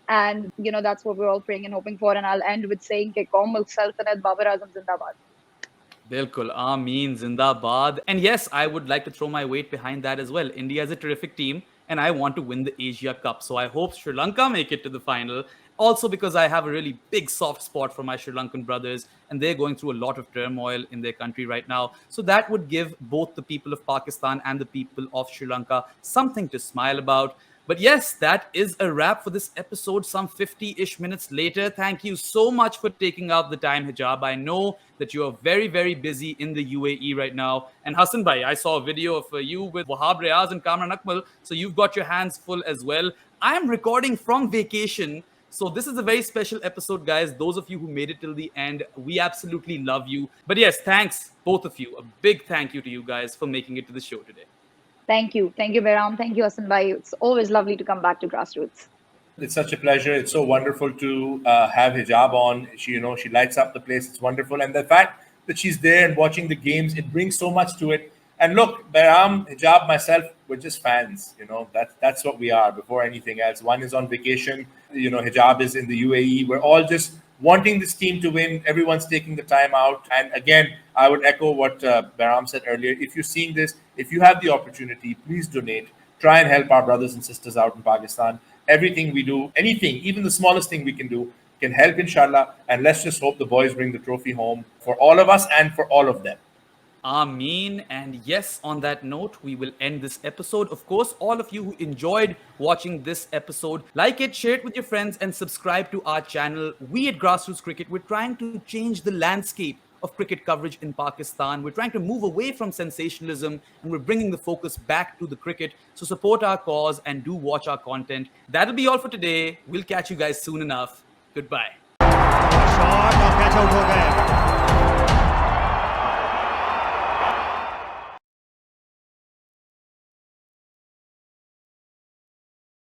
And, that's what we're all praying and hoping for. And I'll end with saying कि Qaum Mulk Saltanat Babar Azam Zindabad. Bilkul, Ameen, Zindabad. And yes, I would like to throw my weight behind that as well. India is a terrific team, and I want to win the Asia Cup. So I hope Sri Lanka make it to the final. Also because I have a really big soft spot for my Sri Lankan brothers, and they're going through a lot of turmoil in their country right now. So that would give both the people of Pakistan and the people of Sri Lanka something to smile about. But yes, that is a wrap for this episode, some 50-ish minutes later. Thank you so much for taking out the time, Hijab. I know that you are very busy in the UAE right now. And Hassan Bhai, I saw a video of you with Wahab Riaz and Kamran Akmal. So you've got your hands full as well. I'm recording from vacation. So this is a very special episode, guys. Those of you who made it till the end, we absolutely love you. But yes, thanks, both of you. A big thank you to you guys for making it to the show today. Thank you, Behram. Thank you, Hassan Bhai. It's always lovely to come back to Grassroots. It's such a pleasure. It's so wonderful to have Hijab on. She lights up the place. It's wonderful, and the fact that she's there and watching the games, it brings so much to it. And look, Behram, Hijab, myself, we're just fans. That's what we are. Before anything else, one is on vacation. Hijab is in the UAE. We're all just wanting this team to win. Everyone's taking the time out. And again, I would echo what Behram said earlier. If you're seeing this, if you have the opportunity, please donate. Try and help our brothers and sisters out in Pakistan. Everything we do, anything, even the smallest thing we can do, can help, inshallah. And let's just hope the boys bring the trophy home for all of us and for all of them. Ameen. And yes, on that note, we will end this episode. Of course, all of you who enjoyed watching this episode, like it, share it with your friends, and subscribe to our channel. We at Grassroots Cricket, we're trying to change the landscape of cricket coverage in Pakistan. We're trying to move away from sensationalism and we're bringing the focus back to the cricket. So support our cause and do watch our content. That'll be all for today. We'll catch you guys soon enough. Goodbye. Shot और catch out हो गए